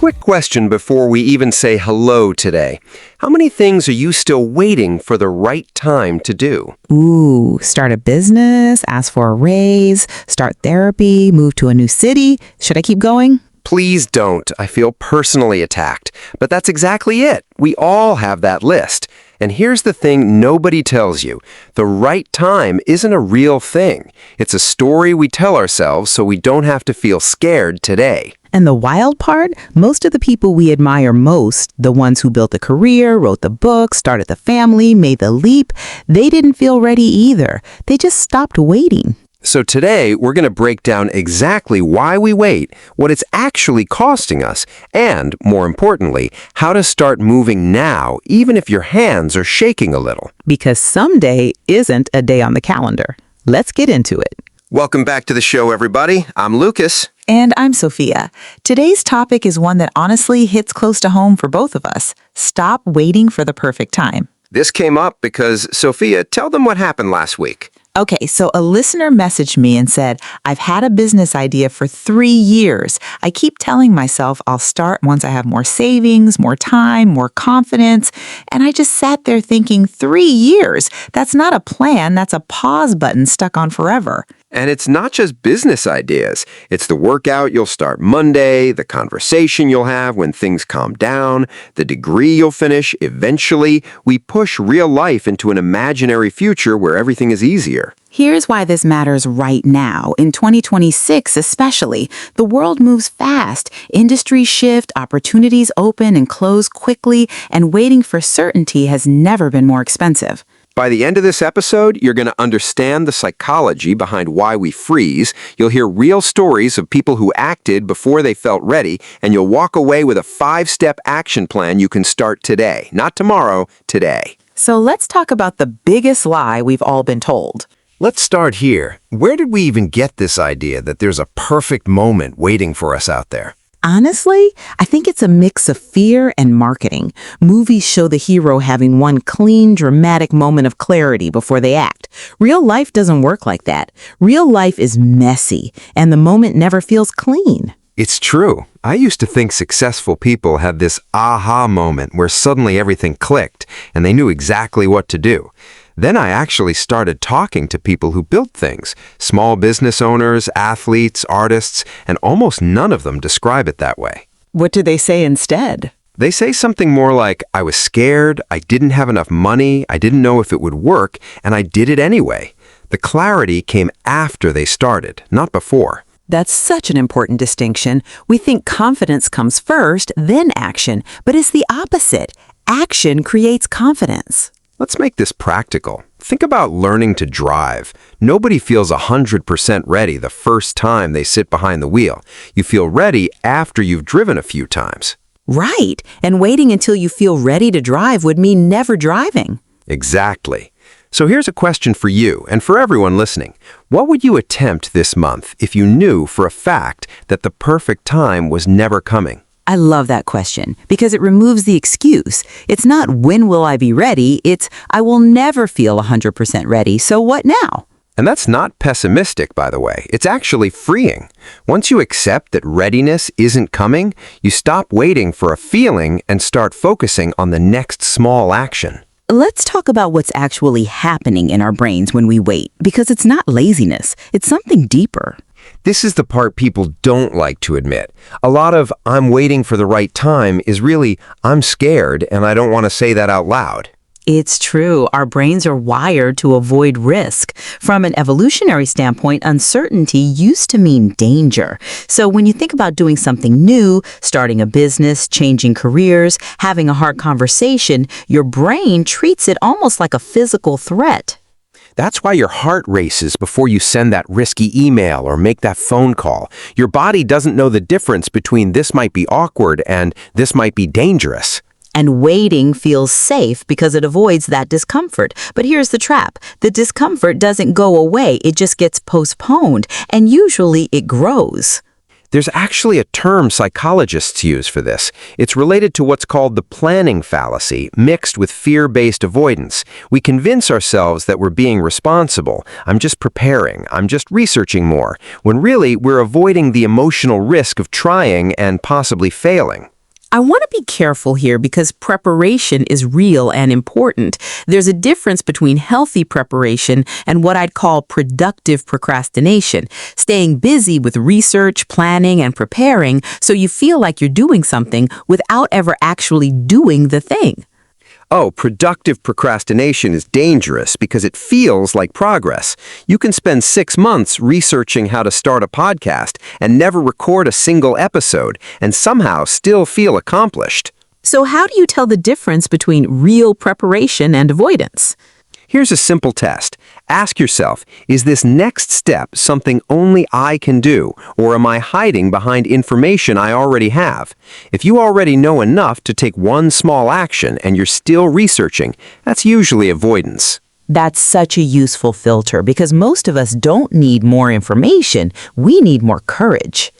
Quick question before we even say hello today. How many things are you still waiting for the right time to do? Ooh, start a business, ask for a raise, start therapy, move to a new city. Should I keep going? Please don't. I feel personally attacked. But that's exactly it. We all have that list. And here's the thing nobody tells you. The right time isn't a real thing. It's a story we tell ourselves so we don't have to feel scared today. And the wild part, most of the people we admire most, the ones who built a career, wrote the book, started the family, made the leap, they didn't feel ready either. They just stopped waiting. So today, we're going to break down exactly why we wait, what it's actually costing us, and, more importantly, how to start moving now, even if your hands are shaking a little. Because someday isn't a day on the calendar. Let's get into it. Welcome back to the show, everybody. I'm Lucas. And I'm Sophia. Today's topic is one that honestly hits close to home for both of us. Stop waiting for the perfect time. This came up because, Sophia, tell them what happened last week. Okay, so a listener messaged me and said, I've had a business idea for 3 years. I keep telling myself I'll start once I have more savings, more time, more confidence. And I just sat there thinking, 3 years? That's not a plan, that's a pause button stuck on forever. And it's not just business ideas. It's the workout you'll start Monday, the conversation you'll have when things calm down, the degree you'll finish eventually. We push real life into an imaginary future where everything is easier. Here's why this matters right now, in 2026 especially. The world moves fast. Industries shift, opportunities open and close quickly, and waiting for certainty has never been more expensive. By the end of this episode, you're going to understand the psychology behind why we freeze. You'll hear real stories of people who acted before they felt ready, and you'll walk away with a 5-step action plan you can start today. Not tomorrow, today. So let's talk about the biggest lie we've all been told. Let's start here. Where did we even get this idea that there's a perfect moment waiting for us out there? Honestly, I think it's a mix of fear and marketing. Movies show the hero having one clean, dramatic moment of clarity before they act. Real life doesn't work like that. Real life is messy, and the moment never feels clean. It's true. I used to think successful people had this aha moment where suddenly everything clicked and they knew exactly what to do. Then I actually started talking to people who built things, small business owners, athletes, artists, and almost none of them describe it that way. What do they say instead? They say something more like, I was scared, I didn't have enough money, I didn't know if it would work, and I did it anyway. The clarity came after they started, not before. That's such an important distinction. We think confidence comes first, then action, but it's the opposite. Action creates confidence. Let's make this practical. Think about learning to drive. Nobody feels 100% ready the first time they sit behind the wheel. You feel ready after you've driven a few times. Right, and waiting until you feel ready to drive would mean never driving. Exactly. So here's a question for you and for everyone listening. What would you attempt this month if you knew for a fact that the perfect time was never coming? I love that question because it removes the excuse. It's not when will I be ready, it's I will never feel 100% ready, so what now? And that's not pessimistic, by the way. It's actually freeing. Once you accept that readiness isn't coming, you stop waiting for a feeling and start focusing on the next small action. Let's talk about what's actually happening in our brains when we wait, because it's not laziness, it's something deeper. This is the part people don't like to admit. A lot of I'm waiting for the right time is really I'm scared and I don't want to say that out loud. It's true. Our brains are wired to avoid risk. From an evolutionary standpoint, uncertainty used to mean danger. So when you think about doing something new, starting a business, changing careers, having a hard conversation, your brain treats it almost like a physical threat. That's why your heart races before you send that risky email or make that phone call. Your body doesn't know the difference between this might be awkward and this might be dangerous. And waiting feels safe because it avoids that discomfort. But here's the trap. The discomfort doesn't go away. It just gets postponed. And usually it grows. There's actually a term psychologists use for this. It's related to what's called the planning fallacy, mixed with fear-based avoidance. We convince ourselves that we're being responsible. I'm just preparing. I'm just researching more. When really, we're avoiding the emotional risk of trying and possibly failing. I want to be careful here because preparation is real and important. There's a difference between healthy preparation and what I'd call productive procrastination, staying busy with research, planning, and preparing so you feel like you're doing something without ever actually doing the thing. Oh, productive procrastination is dangerous because it feels like progress. You can spend 6 months researching how to start a podcast and never record a single episode and somehow still feel accomplished. So how do you tell the difference between real preparation and avoidance? Here's a simple test. Ask yourself, is this next step something only I can do, or am I hiding behind information I already have? If you already know enough to take one small action and you're still researching, that's usually avoidance. That's such a useful filter because most of us don't need more information. We need more courage.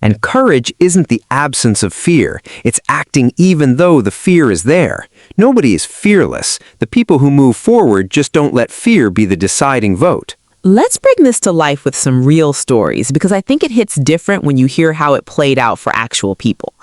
And courage isn't the absence of fear. It's acting even though the fear is there. Nobody is fearless. The people who move forward just don't let fear be the deciding vote. Let's bring this to life with some real stories because I think it hits different when you hear how it played out for actual people.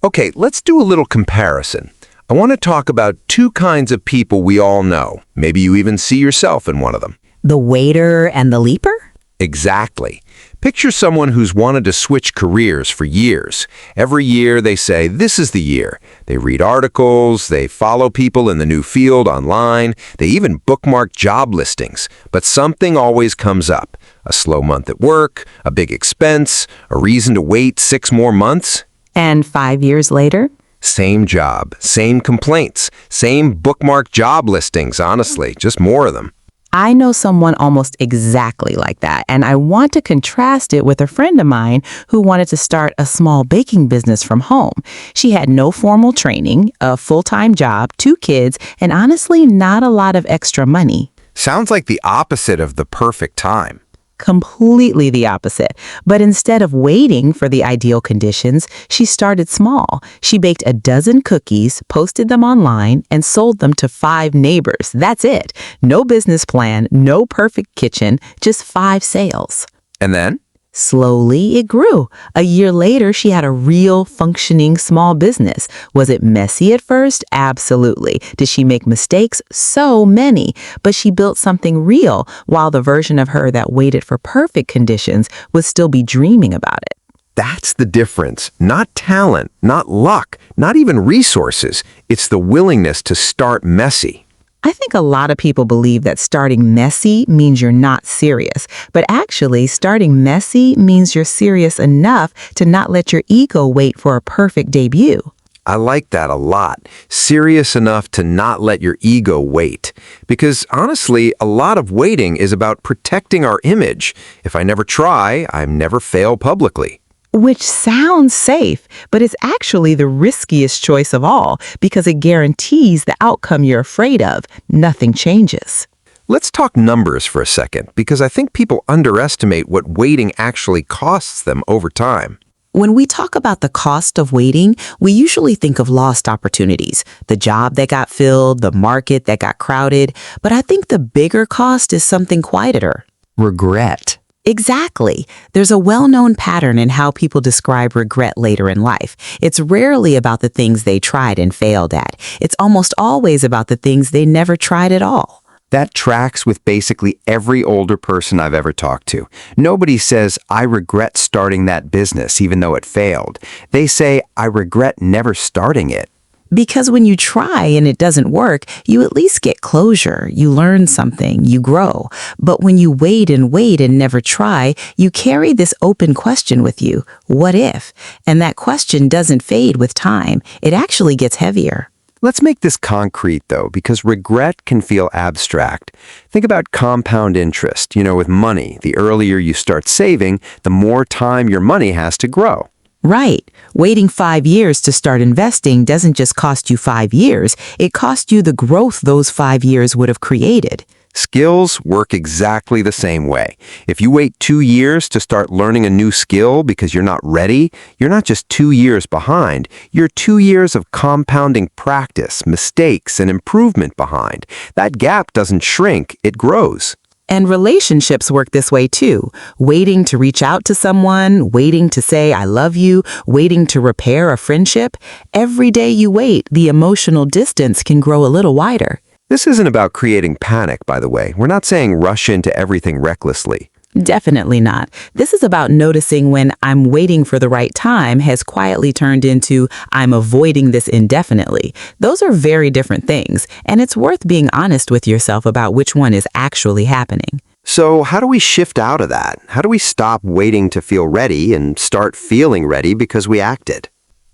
Okay, let's do a little comparison. I want to talk about 2 kinds of people we all know. Maybe you even see yourself in one of them. The waiter and the leaper? Exactly. Picture someone who's wanted to switch careers for years. Every year they say, this is the year. They read articles, they follow people in the new field online, they even bookmark job listings. But something always comes up. A slow month at work, a big expense, a reason to wait 6 more months. And 5 years later? Same job, same complaints, same bookmarked job listings, honestly, just more of them. I know someone almost exactly like that, and I want to contrast it with a friend of mine who wanted to start a small baking business from home. She had no formal training, a full-time job, 2 kids, and honestly, not a lot of extra money. Sounds like the opposite of the perfect time. Completely the opposite. But instead of waiting for the ideal conditions, she started small. She baked a dozen cookies, posted them online, and sold them to 5 neighbors. That's it. No business plan, no perfect kitchen, just 5 sales. And then? Slowly, it grew. A year later, she had a real, functioning small business. Was it messy at first? Absolutely. Did she make mistakes? So many. But she built something real, while the version of her that waited for perfect conditions would still be dreaming about it. That's the difference. Not talent, not luck, not even resources. It's the willingness to start messy. I think a lot of people believe that starting messy means you're not serious, but actually starting messy means you're serious enough to not let your ego wait for a perfect debut. I like that a lot. Serious enough to not let your ego wait. Because honestly, a lot of waiting is about protecting our image. If I never try, I never fail publicly. Which sounds safe, but it's actually the riskiest choice of all because it guarantees the outcome you're afraid of. Nothing changes. Let's talk numbers for a second, because I think people underestimate what waiting actually costs them over time. When we talk about the cost of waiting, we usually think of lost opportunities, the job that got filled, the market that got crowded, but I think the bigger cost is something quieter. Regret. Exactly. There's a well-known pattern in how people describe regret later in life. It's rarely about the things they tried and failed at. It's almost always about the things they never tried at all. That tracks with basically every older person I've ever talked to. Nobody says, I regret starting that business even though it failed. They say, I regret never starting it. Because when you try and it doesn't work, you at least get closure. You learn something, you grow. But when you wait and never try, you carry this open question with you. What if? And that question doesn't fade with time. It actually gets heavier. Let's make this concrete, though, because regret can feel abstract. Think about compound interest. With money, the earlier you start saving, the more time your money has to grow. Right. Waiting 5 years to start investing doesn't just cost you 5 years. It costs you the growth those 5 years would have created. Skills work exactly the same way. If you wait 2 years to start learning a new skill because you're not ready, you're not just 2 years behind. You're 2 years of compounding practice, mistakes, and improvement behind. That gap doesn't shrink, it grows. And relationships work this way too. Waiting to reach out to someone, waiting to say I love you, waiting to repair a friendship. Every day you wait, the emotional distance can grow a little wider. This isn't about creating panic, by the way. We're not saying rush into everything recklessly. Definitely not. This is about noticing when I'm waiting for the right time has quietly turned into I'm avoiding this indefinitely. Those are very different things, and it's worth being honest with yourself about which one is actually happening. So how do we shift out of that? How do we stop waiting to feel ready and start feeling ready because we acted?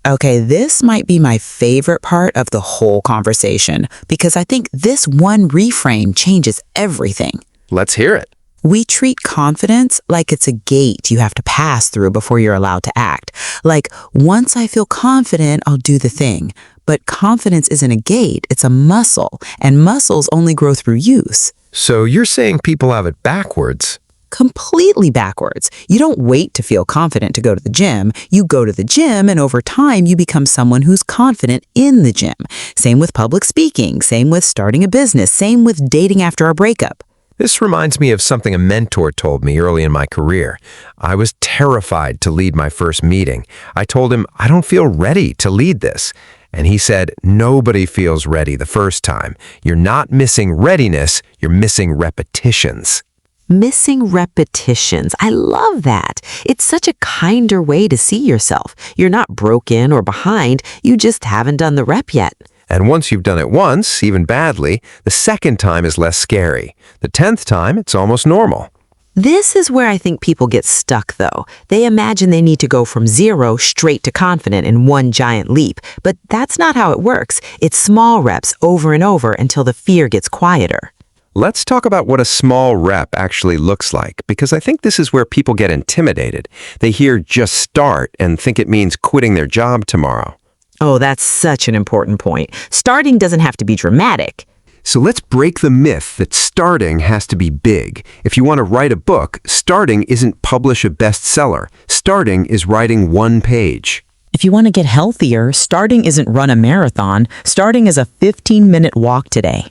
Okay, this might be my favorite part of the whole conversation because I think this one reframe changes everything. Let's hear it. We treat confidence like it's a gate you have to pass through before you're allowed to act. Like, once I feel confident, I'll do the thing. But confidence isn't a gate, it's a muscle, and muscles only grow through use. So you're saying people have it backwards? Completely backwards. You don't wait to feel confident to go to the gym. You go to the gym, and over time, you become someone who's confident in the gym. Same with public speaking, same with starting a business, same with dating after a breakup. This reminds me of something a mentor told me early in my career. I was terrified to lead my first meeting. I told him, I don't feel ready to lead this. And he said, nobody feels ready the first time. You're not missing readiness, you're missing repetitions. Missing repetitions. I love that. It's such a kinder way to see yourself. You're not broken or behind, you just haven't done the rep yet. And once you've done it once, even badly, the second time is less scary. The 10th time, it's almost normal. This is where I think people get stuck, though. They imagine they need to go from zero straight to confident in one giant leap. But that's not how it works. It's small reps over and over until the fear gets quieter. Let's talk about what a small rep actually looks like, because I think this is where people get intimidated. They hear just start and think it means quitting their job tomorrow. Oh, that's such an important point. Starting doesn't have to be dramatic. So let's break the myth that starting has to be big. If you want to write a book, starting isn't publish a bestseller. Starting is writing one page. If you want to get healthier, starting isn't run a marathon. Starting is a 15-minute walk today.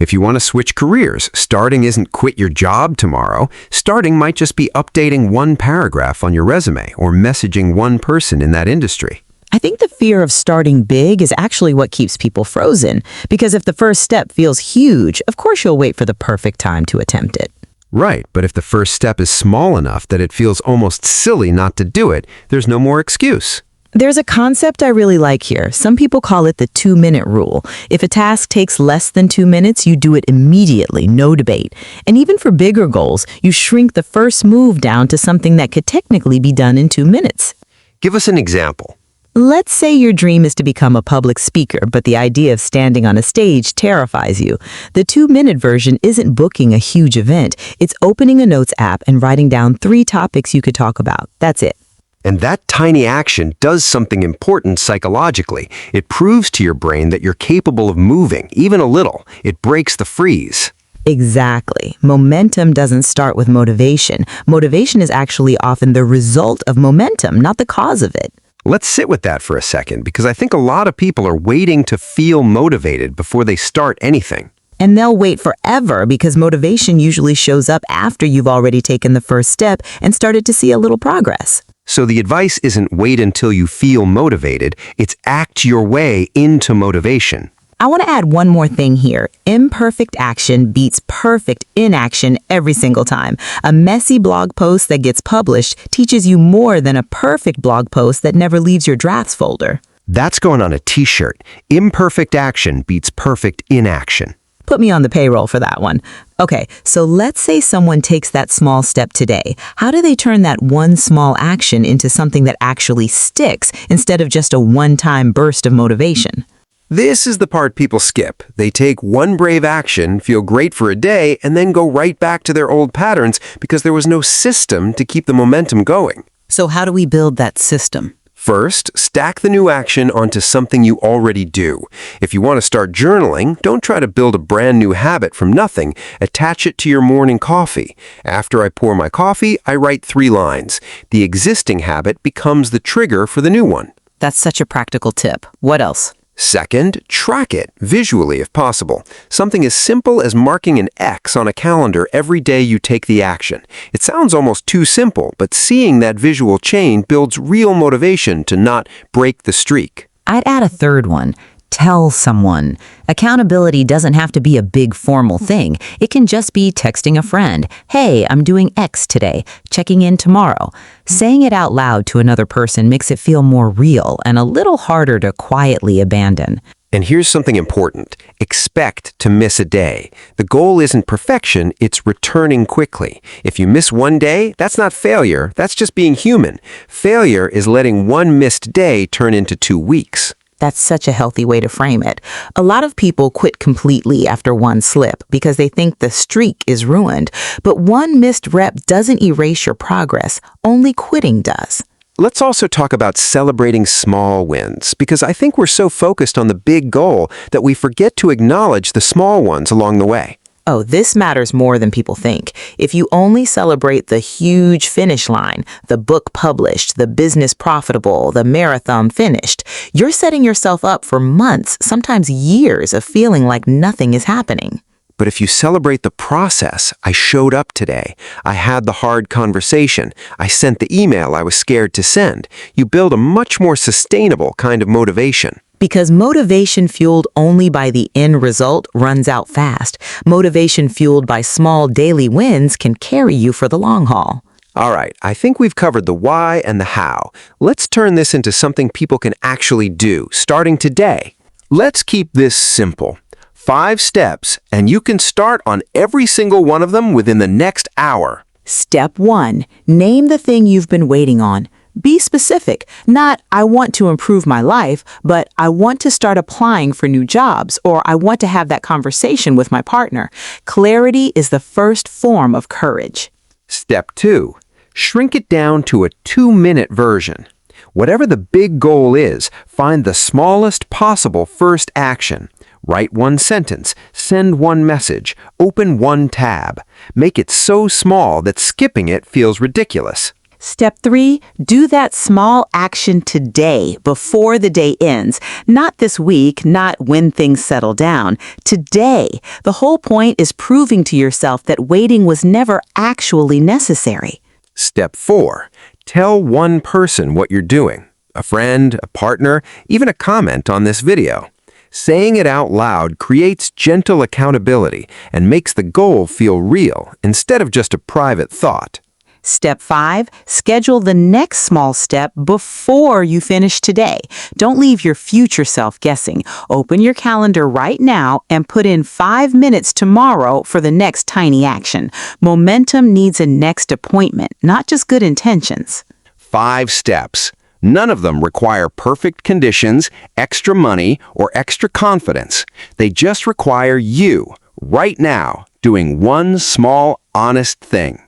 If you want to switch careers, starting isn't quit your job tomorrow. Starting might just be updating one paragraph on your resume or messaging one person in that industry. I think the fear of starting big is actually what keeps people frozen, because if the first step feels huge, of course you'll wait for the perfect time to attempt it. Right, but if the first step is small enough that it feels almost silly not to do it, there's no more excuse. There's a concept I really like here. Some people call it the 2-minute rule. If a task takes less than 2 minutes, you do it immediately, no debate. And even for bigger goals, you shrink the first move down to something that could technically be done in 2 minutes. Give us an example. Let's say your dream is to become a public speaker, but the idea of standing on a stage terrifies you. The 2-minute version isn't booking a huge event. It's opening a notes app and writing down 3 topics you could talk about. That's it. And that tiny action does something important psychologically. It proves to your brain that you're capable of moving, even a little. It breaks the freeze. Exactly. Momentum doesn't start with motivation. Motivation is actually often the result of momentum, not the cause of it. Let's sit with that for a second, because I think a lot of people are waiting to feel motivated before they start anything. And they'll wait forever because motivation usually shows up after you've already taken the first step and started to see a little progress. So the advice isn't wait until you feel motivated, it's act your way into motivation. I want to add one more thing here. Imperfect action beats perfect inaction every single time. A messy blog post that gets published teaches you more than a perfect blog post that never leaves your drafts folder. That's going on a t-shirt. Imperfect action beats perfect inaction. Put me on the payroll for that one. Okay, so let's say someone takes that small step today. How do they turn that one small action into something that actually sticks instead of just a one-time burst of motivation? This is the part people skip. They take one brave action, feel great for a day, and then go right back to their old patterns because there was no system to keep the momentum going. So how do we build that system? First, stack the new action onto something you already do. If you want to start journaling, don't try to build a brand new habit from nothing. Attach it to your morning coffee. After I pour my coffee, I write 3 lines. The existing habit becomes the trigger for the new one. That's such a practical tip. What else? Second, track it, visually if possible. Something as simple as marking an X on a calendar every day you take the action. It sounds almost too simple, but seeing that visual chain builds real motivation to not break the streak. I'd add a third one. Tell someone. Accountability doesn't have to be a big formal thing. It can just be texting a friend, "Hey, I'm doing X today, checking in tomorrow." Saying it out loud to another person makes it feel more real and a little harder to quietly abandon. And here's something important. Expect to miss a day. The goal isn't perfection, it's returning quickly. If you miss one day, that's not failure, that's just being human. Failure is letting one missed day turn into 2 weeks. That's such a healthy way to frame it. A lot of people quit completely after one slip because they think the streak is ruined. But one missed rep doesn't erase your progress. Only quitting does. Let's also talk about celebrating small wins, because I think we're so focused on the big goal that we forget to acknowledge the small ones along the way. Oh, this matters more than people think. If you only celebrate the huge finish line, the book published, the business profitable, the marathon finished, you're setting yourself up for months, sometimes years of feeling like nothing is happening. But if you celebrate the process, I showed up today, I had the hard conversation, I sent the email I was scared to send, you build a much more sustainable kind of motivation. Because motivation fueled only by the end result runs out fast. Motivation fueled by small daily wins can carry you for the long haul. All right, I think we've covered the why and the how. Let's turn this into something people can actually do, starting today. Let's keep this simple. 5 steps, and you can start on every single one of them within the next hour. Step 1. Name the thing you've been waiting on. Be specific, not "I want to improve my life," but "I want to start applying for new jobs," or "I want to have that conversation with my partner." Clarity is the first form of courage. Step 2. Shrink it down to a 2-minute version. Whatever the big goal is, find the smallest possible first action. Write 1 sentence, send 1 message, open 1 tab. Make it so small that skipping it feels ridiculous. Step 3, do that small action today, before the day ends. Not this week, not when things settle down. Today. The whole point is proving to yourself that waiting was never actually necessary. Step 4, tell 1 person what you're doing. A friend, a partner, even a comment on this video. Saying it out loud creates gentle accountability and makes the goal feel real instead of just a private thought. Step 5, schedule the next small step before you finish today. Don't leave your future self guessing. Open your calendar right now and put in 5 minutes tomorrow for the next tiny action. Momentum needs a next appointment, not just good intentions. 5 steps. None of them require perfect conditions, extra money, or extra confidence. They just require you, right now, doing 1 small, honest thing.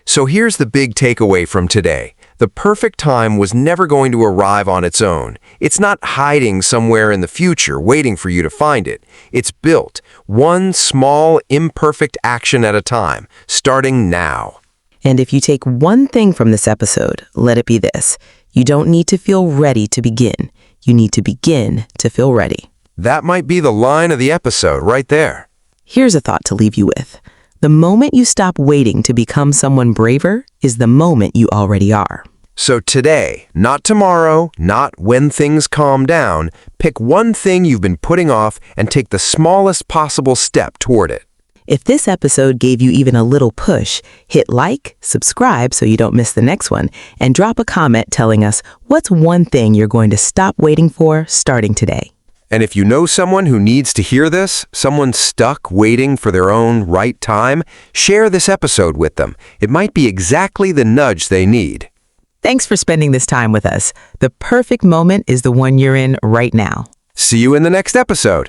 So here's the big takeaway from today. The perfect time was never going to arrive on its own. It's not hiding somewhere in the future waiting for you to find it. It's built, 1 small, imperfect action at a time, starting now. And if you take one thing from this episode, let it be this. You don't need to feel ready to begin. You need to begin to feel ready. That might be the line of the episode right there. Here's a thought to leave you with. The moment you stop waiting to become someone braver is the moment you already are. So today, not tomorrow, not when things calm down, pick 1 thing you've been putting off and take the smallest possible step toward it. If this episode gave you even a little push, hit like, subscribe so you don't miss the next one, and drop a comment telling us what's 1 thing you're going to stop waiting for starting today. And if you know someone who needs to hear this, someone stuck waiting for their own right time, share this episode with them. It might be exactly the nudge they need. Thanks for spending this time with us. The perfect moment is the one you're in right now. See you in the next episode.